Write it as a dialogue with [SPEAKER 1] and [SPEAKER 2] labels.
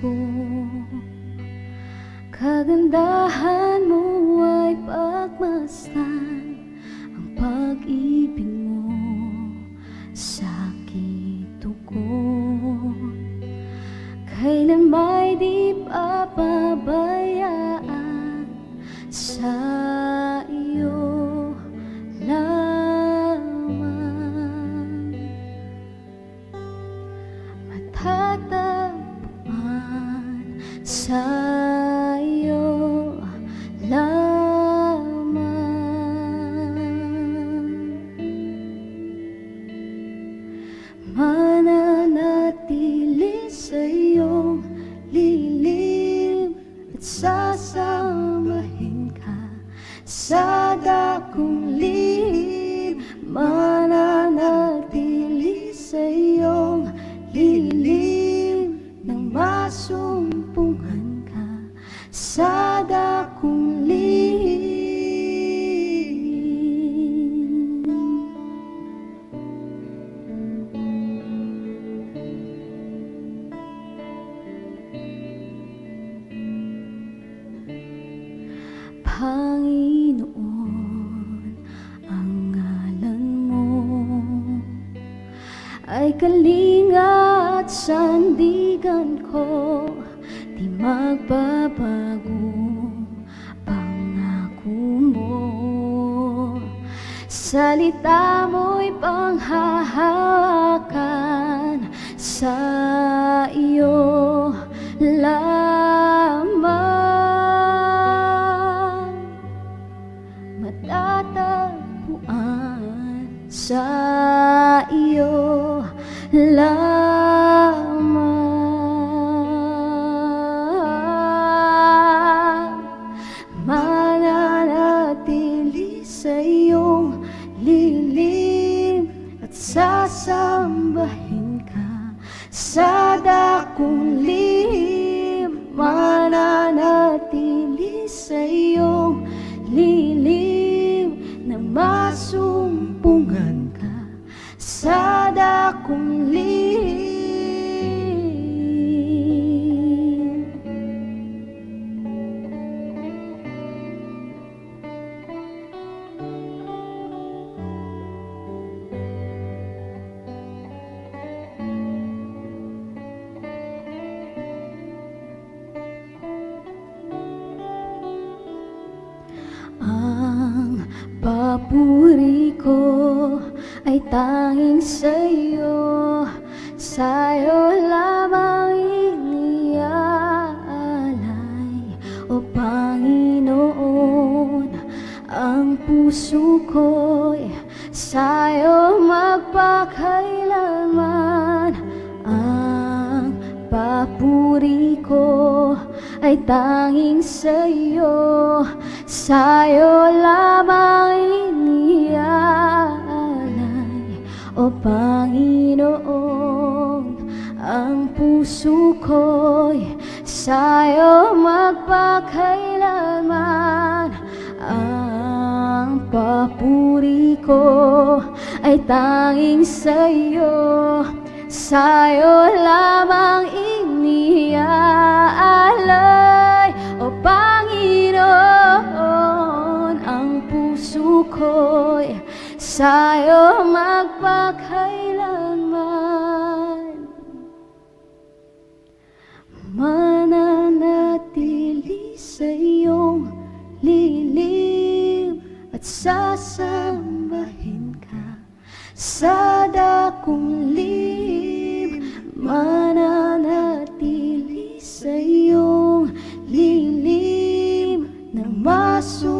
[SPEAKER 1] ko. Kagandahan mo ay pagmasdan, ang pag-ibig mo sakit tugon. Kailan may di papabayaan sa iyo lamang. Matatagpuan sa iyo lamang. Mananatili sa iyong lilim at sasamahin ka sa dakong lihim. Mananatili sa iyong lilim nang masumpungan ka sa dakong lihim. Panginoon, ang ngalan mo ay kalinga at sandigan ko, di magbabago pangako mo. Salita mo'y panghahawakan, sa iyo lamang matatagpuan, sa iyo lamang. Mananatili sa iyong lilim at sasambahin ka sa dakong lihim. Mananatili sa iyong lilim na masumpungan ka sa dakong lihim. Ang papuri ko ay tanging sa'yo, sa'yo lamang iniaalay, o Panginoon. Ang puso ko'y sa'yo magpakailanman. Ang papuri ko ay tanging sa'yo, sa'yo lamang iniaalay, o Panginoon. Ang puso ko'y sa'yo magpakailanman. Ang papuri ko ay tanging sa'yo, sa'yo lamang iniaalay, o Panginoon. Ang puso ko'y sa'yo magpakailanman. Mananatili sa iyong lilim at sasambahin ka sa dakong lihim. Mananatili sa iyong lilim na masumpungan